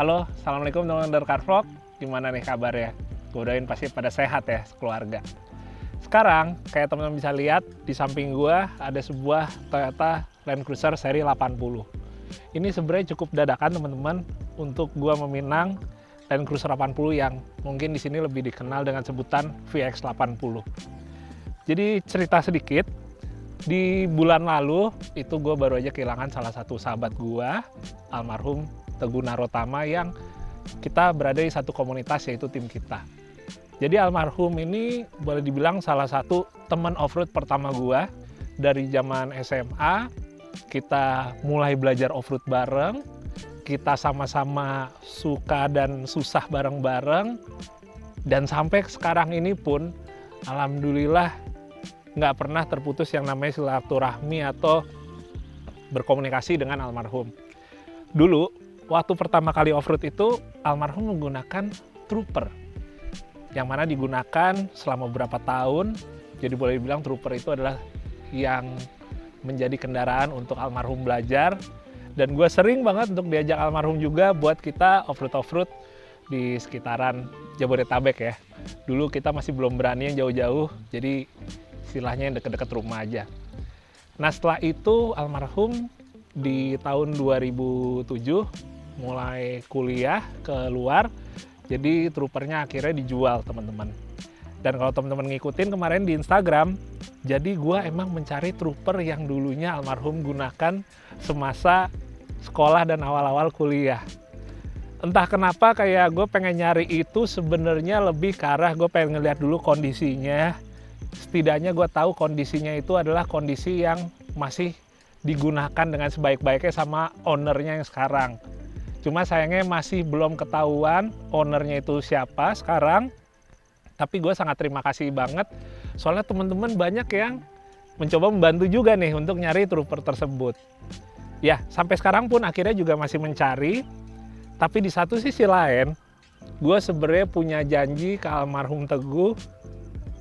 Halo, Assalamualaikum teman-teman dari Car Vlog. Gimana nih kabarnya? Gue doain pasti pada sehat ya, keluarga. Sekarang, kayak teman-teman bisa lihat, di samping gue ada sebuah Toyota Land Cruiser seri 80. Ini sebenarnya cukup dadakan teman-teman untuk gue meminang Land Cruiser 80 yang mungkin di sini lebih dikenal dengan sebutan VX80. Jadi cerita sedikit, di bulan lalu itu gue baru aja kehilangan salah satu sahabat gue, almarhum Teguh Narotama, yang kita berada di satu komunitas yaitu tim kita. Jadi almarhum ini boleh dibilang salah satu teman off-road pertama gue. Dari zaman SMA kita mulai belajar off-road bareng, kita sama-sama suka dan susah bareng-bareng, dan sampai sekarang ini pun alhamdulillah nggak pernah terputus yang namanya silaturahmi atau berkomunikasi dengan almarhum. Dulu waktu pertama kali off-road itu, almarhum menggunakan Trooper, yang mana digunakan selama beberapa tahun. Jadi boleh dibilang Trooper itu adalah yang menjadi kendaraan untuk almarhum belajar. Dan gue sering banget untuk diajak almarhum juga buat kita off-road di sekitaran Jabodetabek ya. Dulu kita masih belum berani yang jauh-jauh, jadi istilahnya yang deket-deket rumah aja. Nah setelah itu almarhum di tahun 2007 mulai kuliah keluar, jadi Troopernya akhirnya dijual teman-teman. Dan kalau teman-teman ngikutin kemarin di Instagram, jadi gue emang mencari Trooper yang dulunya almarhum gunakan semasa sekolah dan awal-awal kuliah. Entah kenapa kayak gue pengen nyari itu sebenarnya lebih ke arah gue pengen ngeliat dulu kondisinya. Setidaknya gue tahu kondisinya itu adalah kondisi yang masih digunakan dengan sebaik-baiknya sama ownernya yang sekarang. Cuma sayangnya masih belum ketahuan ownernya itu siapa sekarang. Tapi gue sangat terima kasih banget, soalnya teman-teman banyak yang mencoba membantu juga nih untuk nyari Trooper tersebut. Ya, sampai sekarang pun akhirnya juga masih mencari. Tapi di satu sisi lain, gue sebenarnya punya janji ke almarhum Teguh,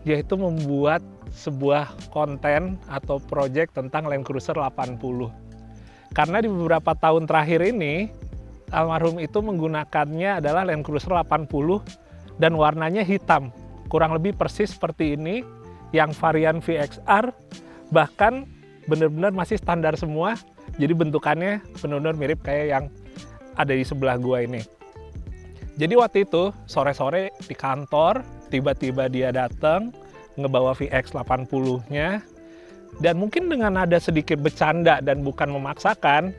yaitu membuat sebuah konten atau project tentang Land Cruiser 80. Karena di beberapa tahun terakhir ini, almarhum itu menggunakannya adalah Land Cruiser 80 dan warnanya hitam, kurang lebih persis seperti ini, yang varian VXR, bahkan benar-benar masih standar semua, jadi bentukannya benar-benar mirip kayak yang ada di sebelah gua ini. Jadi waktu itu sore-sore di kantor, tiba-tiba dia datang ngebawa VX80-nya, dan mungkin dengan ada sedikit bercanda dan bukan memaksakan,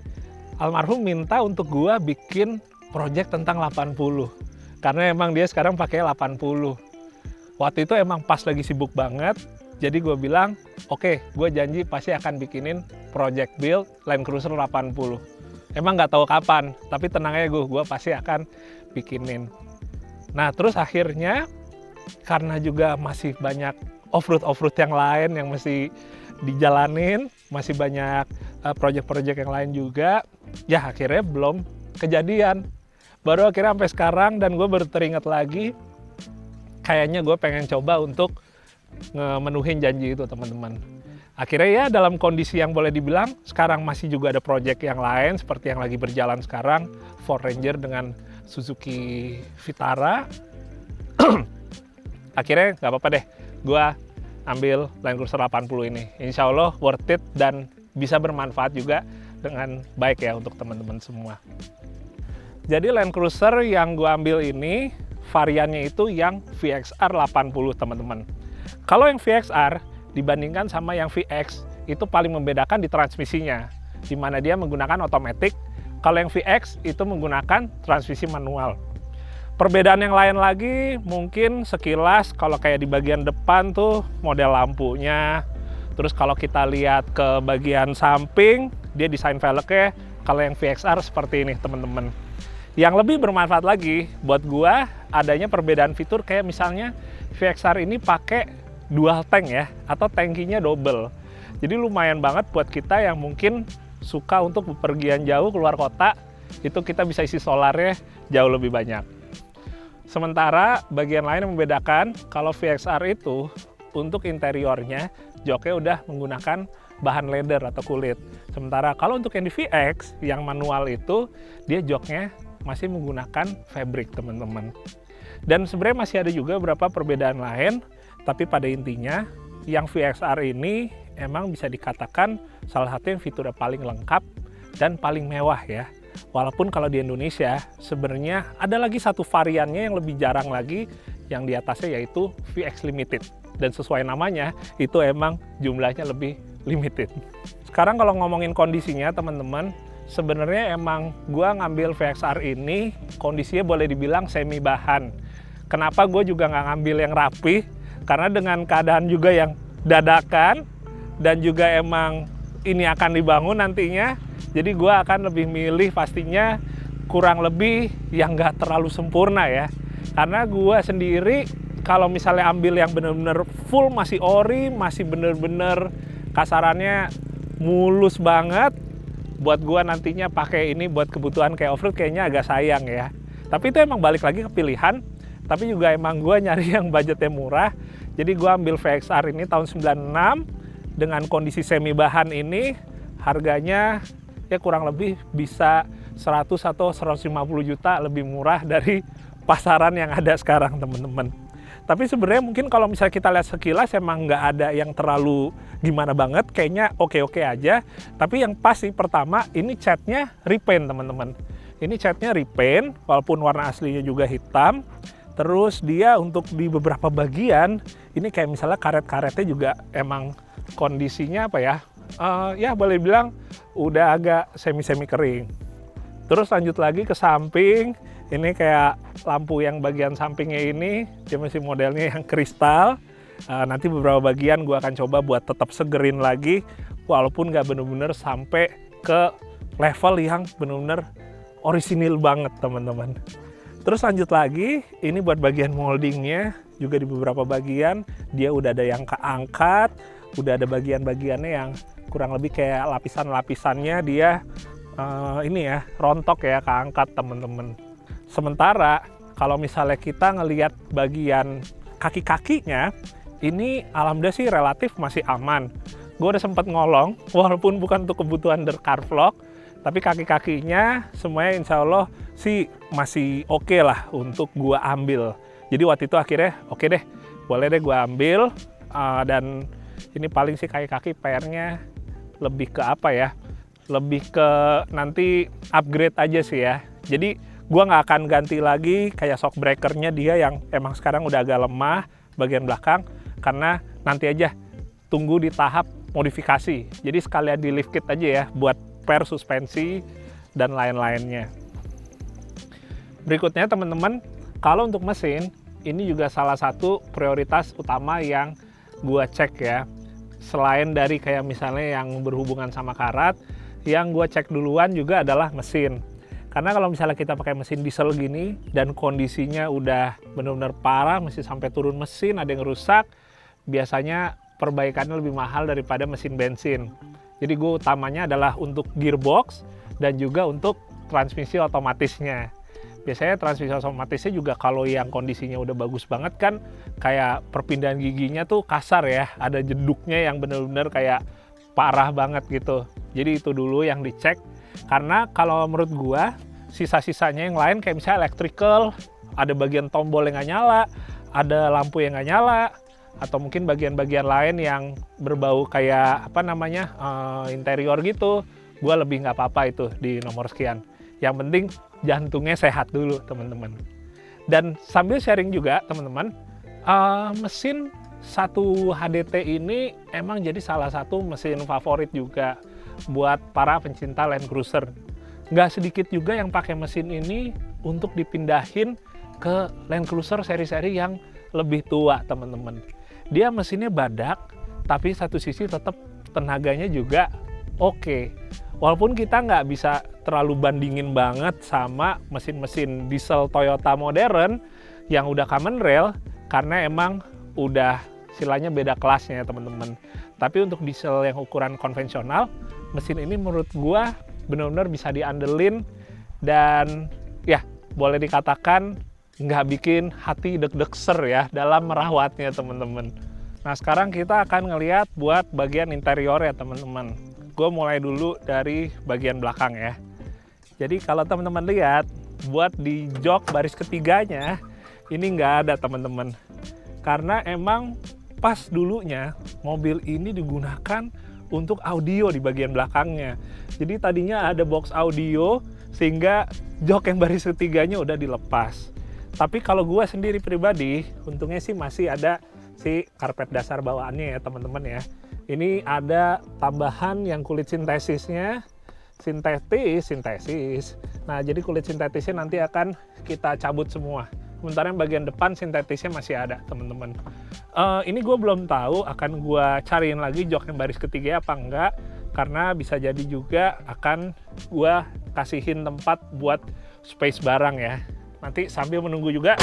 almarhum minta untuk gua bikin project tentang 80. Karena emang dia sekarang pakai 80. Waktu itu emang pas lagi sibuk banget, jadi gue bilang, oke, gue janji pasti akan bikinin project build Land Cruiser 80. Emang nggak tahu kapan, tapi tenang aja gue pasti akan bikinin. Nah terus akhirnya, karena juga masih banyak off-road yang lain yang mesti dijalanin, masih banyak project-project yang lain juga, ya akhirnya belum kejadian. Baru akhirnya sampai sekarang, dan gue baru teringat lagi, kayaknya gue pengen coba untuk memenuhin janji itu teman-teman. Akhirnya ya dalam kondisi yang boleh dibilang, sekarang masih juga ada project yang lain, seperti yang lagi berjalan sekarang, Ford Ranger dengan Suzuki Vitara. Akhirnya nggak apa-apa deh, gue ambil Land Cruiser 80 ini. Insya Allah worth it dan bisa bermanfaat juga dengan baik ya untuk teman-teman semua. Jadi Land Cruiser yang gue ambil ini, variannya itu yang VXR 80 teman-teman. Kalau yang VXR dibandingkan sama yang VX, itu paling membedakan di transmisinya, di mana dia menggunakan otomatis. Kalau yang VX itu menggunakan transmisi manual. Perbedaan yang lain lagi mungkin sekilas, kalau kayak di bagian depan tuh model lampunya. Terus kalau kita lihat ke bagian samping, dia desain velgnya kalau yang VXR seperti ini teman-teman. Yang lebih bermanfaat lagi buat gua, adanya perbedaan fitur kayak misalnya VXR ini pakai dual tank ya, atau tangkinya double. Jadi lumayan banget buat kita yang mungkin suka untuk bepergian jauh keluar kota, itu kita bisa isi solarnya jauh lebih banyak. Sementara bagian lain yang membedakan, kalau VXR itu untuk interiornya, joknya udah menggunakan bahan leather atau kulit. Sementara kalau untuk yang di VX, yang manual itu, dia joknya masih menggunakan fabric teman-teman. Dan sebenarnya masih ada juga beberapa perbedaan lain, tapi pada intinya yang VXR ini emang bisa dikatakan salah satu yang fiturnya paling lengkap dan paling mewah ya. Walaupun kalau di Indonesia sebenarnya ada lagi satu variannya yang lebih jarang lagi, yang di atasnya yaitu VX Limited. Dan sesuai namanya, itu emang jumlahnya lebih limited. Sekarang kalau ngomongin kondisinya teman-teman, sebenarnya emang gua ngambil VXR ini kondisinya boleh dibilang semi bahan. Kenapa gue juga nggak ngambil yang rapi? Karena dengan keadaan juga yang dadakan dan juga emang ini akan dibangun nantinya, jadi gue akan lebih milih pastinya kurang lebih yang nggak terlalu sempurna ya. Karena gue sendiri kalau misalnya ambil yang bener-bener full masih ori, masih bener-bener kasarannya mulus banget, buat gue nantinya pakai ini buat kebutuhan kayak off-road kayaknya agak sayang ya. Tapi itu emang balik lagi ke pilihan, tapi juga emang gue nyari yang budgetnya murah. Jadi gue ambil VXR ini tahun 96 dengan kondisi semi bahan ini, harganya ya kurang lebih bisa 100 atau 150 juta lebih murah dari pasaran yang ada sekarang teman-teman. Tapi sebenarnya mungkin kalau misalnya kita lihat sekilas emang nggak ada yang terlalu gimana banget, kayaknya oke-oke aja. Tapi yang pasti pertama ini catnya repaint teman-teman. Ini catnya repaint walaupun warna aslinya juga hitam. Terus dia untuk di beberapa bagian ini kayak misalnya karet-karetnya juga emang kondisinya apa ya? Ya boleh bilang udah agak semi-semi kering. Terus lanjut lagi ke samping, ini kayak lampu yang bagian sampingnya ini, dia masih modelnya yang kristal. Nanti beberapa bagian gue akan coba buat tetap segerin lagi, walaupun nggak bener-bener sampai ke level yang bener-bener orisinil banget teman-teman. Terus lanjut lagi, ini buat bagian moldingnya, juga di beberapa bagian dia udah ada yang keangkat, udah ada bagian-bagiannya yang kurang lebih kayak lapisan-lapisannya dia ini ya, rontok ya, keangkat teman-teman. Sementara kalau misalnya kita ngelihat bagian kaki-kakinya, ini alhamdulillah sih relatif masih aman. Gue udah sempat ngolong, walaupun bukan untuk kebutuhan The Car Vlog, tapi kaki-kakinya semuanya insya Allah sih masih oke lah untuk gue ambil. Jadi waktu itu akhirnya oke deh, boleh deh gue ambil. Dan ini paling sih kaki-kaki PR-nya lebih ke apa ya, lebih ke nanti upgrade aja sih ya. Jadi gue nggak akan ganti lagi kayak shock breakernya dia yang emang sekarang udah agak lemah bagian belakang, karena nanti aja tunggu di tahap modifikasi. Jadi sekalian di lift kit aja ya buat per suspensi dan lain-lainnya. Berikutnya teman-teman, kalau untuk mesin ini juga salah satu prioritas utama yang gue cek ya. Selain dari kayak misalnya yang berhubungan sama karat, yang gue cek duluan juga adalah mesin. Karena kalau misalnya kita pakai mesin diesel gini dan kondisinya udah benar-benar parah, mesti sampai turun mesin, ada yang rusak, biasanya perbaikannya lebih mahal daripada mesin bensin. Jadi gue utamanya adalah untuk gearbox dan juga untuk transmisi otomatisnya. Biasanya transmisi otomatisnya juga kalau yang kondisinya udah bagus banget kan, kayak perpindahan giginya tuh kasar ya, ada jeduknya yang bener-bener kayak parah banget gitu. Jadi itu dulu yang dicek, karena kalau menurut gua sisa-sisanya yang lain kayak misalnya electrical, ada bagian tombol yang nggak nyala, ada lampu yang nggak nyala, atau mungkin bagian-bagian lain yang berbau kayak apa namanya interior gitu, gua lebih nggak apa-apa itu di nomor sekian. Yang penting jantungnya sehat dulu teman-teman. Dan sambil sharing juga teman-teman, mesin 1 HDT ini emang jadi salah satu mesin favorit juga buat para pencinta Land Cruiser. Nggak sedikit juga yang pakai mesin ini untuk dipindahin ke Land Cruiser seri-seri yang lebih tua teman-teman. Dia mesinnya badak, tapi satu sisi tetap tenaganya juga oke. Walaupun kita nggak bisa terlalu bandingin banget sama mesin-mesin diesel Toyota modern yang udah common rail, karena emang udah istilahnya beda kelasnya ya teman-teman. Tapi untuk diesel yang ukuran konvensional, mesin ini menurut gua benar-benar bisa diandelin dan ya boleh dikatakan nggak bikin hati deg-deg ser ya dalam merawatnya teman-teman. Nah sekarang kita akan ngelihat buat bagian interior ya teman-teman. Gue mulai dulu dari bagian belakang ya. Jadi kalau teman-teman lihat, buat di jok baris ketiganya ini nggak ada teman-teman. Karena emang pas dulunya mobil ini digunakan untuk audio di bagian belakangnya. Jadi tadinya ada box audio sehingga jok yang baris ketiganya udah dilepas. Tapi kalau gue sendiri pribadi, untungnya sih masih ada si karpet dasar bawaannya ya teman-teman ya. Ini ada tambahan yang kulit sintetisnya, sintetis. Nah, jadi kulit sintetisnya nanti akan kita cabut semua. Sementara yang bagian depan sintetisnya masih ada teman-teman. Ini gue belum tahu akan gue cariin lagi jok yang baris ketiga apa enggak, karena bisa jadi juga akan gue kasihin tempat buat space barang ya. Nanti sambil menunggu juga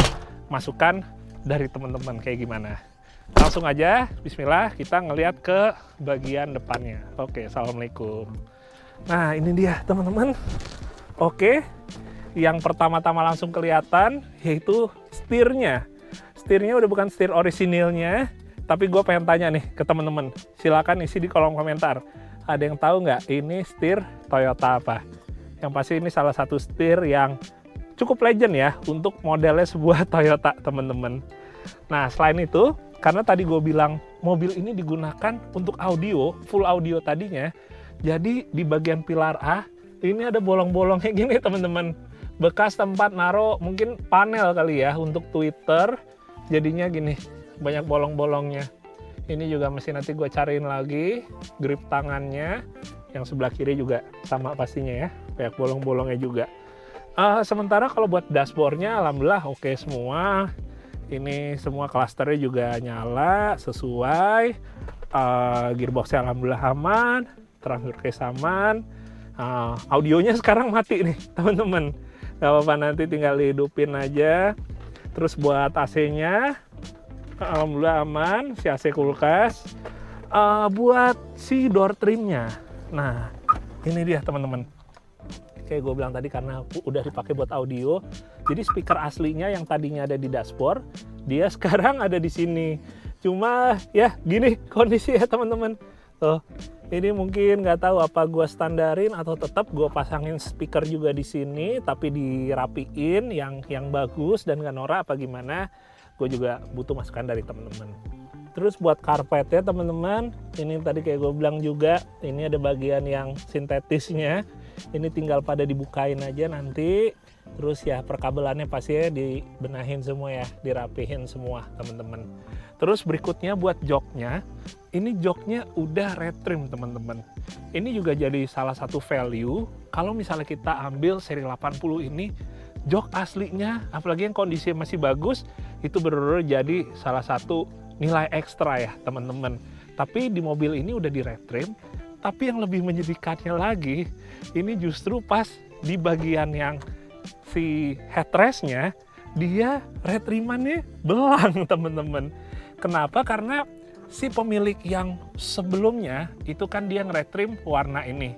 masukan dari teman-teman kayak gimana. Langsung aja, bismillah, kita ngeliat ke bagian depannya. Oke, assalamualaikum. Nah, ini dia teman-teman. Oke, yang pertama-tama langsung kelihatan yaitu setirnya. Setirnya udah bukan setir orisinilnya, tapi gue pengen tanya nih ke teman-teman. Silakan isi di kolom komentar. Ada yang tahu nggak ini setir Toyota apa? Yang pasti ini salah satu setir yang cukup legend ya untuk modelnya sebuah Toyota teman-teman. Nah, selain itu, karena tadi gue bilang mobil ini digunakan untuk audio, full audio tadinya, jadi di bagian pilar A ini ada bolong-bolong kayak gini teman-teman. Bekas tempat naro mungkin panel kali ya untuk Twitter, jadinya gini, banyak bolong-bolongnya. Ini juga mesti nanti gue cariin lagi grip tangannya, yang sebelah kiri juga sama pastinya ya, banyak bolong-bolongnya juga. Sementara kalau buat dashboardnya alhamdulillah oke semua. Ini semua klasternya juga nyala sesuai. Gearboxnya alhamdulillah aman, transfer case aman. Audionya sekarang mati nih teman-teman. Gak apa-apa, nanti tinggal dihidupin aja. Terus buat AC-nya alhamdulillah aman, si AC kulkas. Buat si door trimnya, nah ini dia teman-teman. Kayak gue bilang tadi, karena udah dipakai buat audio, jadi speaker aslinya yang tadinya ada di dashboard, dia sekarang ada di sini. Cuma ya gini kondisi ya teman-teman. Tuh, ini mungkin nggak tahu apa gue standarin atau tetap gue pasangin speaker juga di sini, tapi dirapiin yang bagus dan nggak norak apa gimana. Gue juga butuh masukan dari teman-teman. Terus buat karpetnya teman-teman, ini tadi kayak gue bilang juga, ini ada bagian yang sintetisnya. Ini tinggal pada dibukain aja nanti. Terus ya perkabelannya pastinya dibenahin semua ya, dirapihin semua teman-teman. Terus berikutnya buat joknya, ini joknya udah retrim teman-teman. Ini juga jadi salah satu value kalau misalnya kita ambil seri 80 ini, jok aslinya apalagi yang kondisinya masih bagus, itu benar-benar jadi salah satu nilai ekstra ya teman-teman. Tapi di mobil ini udah di retrim, tapi yang lebih menyedihkannya lagi, ini justru pas di bagian yang si headrestnya, dia retrimannya belang teman-teman. Kenapa? Karena si pemilik yang sebelumnya itu kan dia ngeretrim warna ini,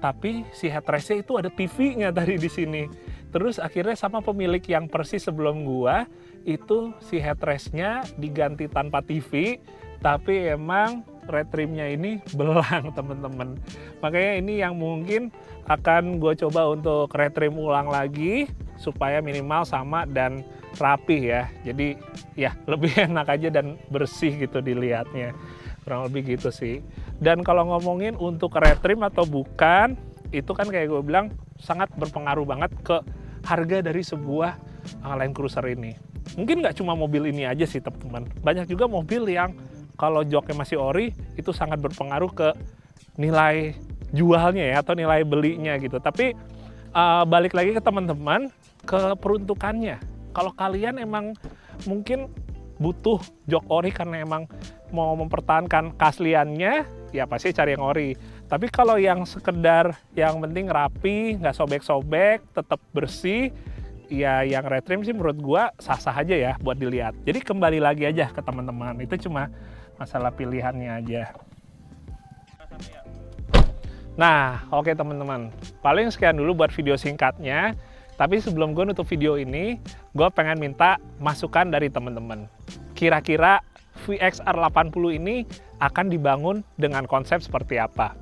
tapi si headrestnya itu ada TV-nya tadi di sini. Terus akhirnya sama pemilik yang persis sebelum gua, itu si headrestnya diganti tanpa TV, tapi emang retrimnya ini belang teman-teman. Makanya ini yang mungkin akan gue coba untuk retrim ulang lagi supaya minimal sama dan rapih ya. Jadi ya lebih enak aja dan bersih gitu dilihatnya. Kurang lebih gitu sih. Dan kalau ngomongin untuk retrim atau bukan, itu kan kayak gue bilang sangat berpengaruh banget ke harga dari sebuah Land Cruiser ini. Mungkin nggak cuma mobil ini aja sih teman-teman. Banyak juga mobil yang kalau joknya masih ori, itu sangat berpengaruh ke nilai jualnya ya, atau nilai belinya gitu. Tapi balik lagi ke teman-teman, ke peruntukannya. Kalau kalian emang mungkin butuh jok ori karena emang mau mempertahankan keasliannya, ya pasti cari yang ori. Tapi kalau yang sekedar yang penting rapi, nggak sobek-sobek, tetap bersih, ya yang retrim sih menurut gua sah-sah aja ya buat dilihat. Jadi kembali lagi aja ke teman-teman, itu cuma masalah pilihannya aja. Nah, oke teman-teman, paling sekian dulu buat video singkatnya. Tapi sebelum gue nutup video ini, gue pengen minta masukan dari teman-teman. Kira-kira VXR 80 ini akan dibangun dengan konsep seperti apa?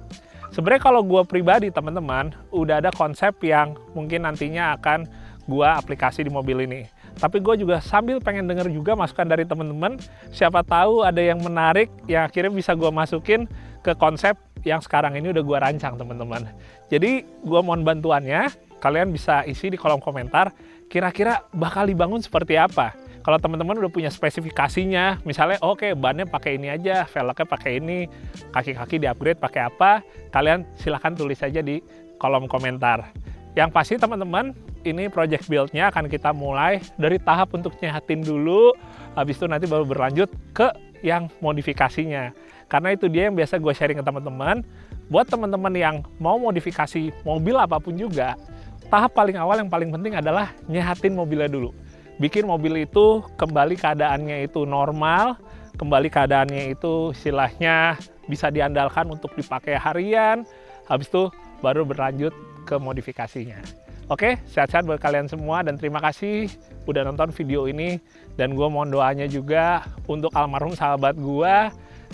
Sebenarnya kalau gue pribadi teman-teman, udah ada konsep yang mungkin nantinya akan gua aplikasi di mobil ini. Tapi gue juga sambil pengen denger juga masukan dari teman-teman. Siapa tahu ada yang menarik yang akhirnya bisa gue masukin ke konsep yang sekarang ini udah gue rancang, teman-teman. Jadi gue mohon bantuannya. Kalian bisa isi di kolom komentar. Kira-kira bakal dibangun seperti apa? Kalau teman-teman udah punya spesifikasinya, misalnya oke, bannya pakai ini aja, velgnya pakai ini, kaki-kaki di-upgrade pakai apa, kalian silahkan tulis aja di kolom komentar. Yang pasti teman-teman, ini project build-nya akan kita mulai dari tahap untuk nyehatin dulu, habis itu nanti baru berlanjut ke yang modifikasinya. Karena itu dia yang biasa gue sharing ke teman-teman. Buat teman-teman yang mau modifikasi mobil apapun juga, tahap paling awal yang paling penting adalah nyehatin mobilnya dulu. Bikin mobil itu kembali keadaannya itu normal, kembali keadaannya itu istilahnya bisa diandalkan untuk dipakai harian, habis itu baru berlanjut ke modifikasinya. Oke, sehat-sehat buat kalian semua dan terima kasih udah nonton video ini, dan gue mohon doanya juga untuk almarhum sahabat gue.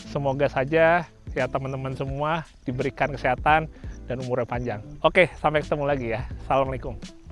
Semoga saja ya teman-teman semua diberikan kesehatan dan umurnya panjang. Oke, sampai ketemu lagi ya. Assalamualaikum.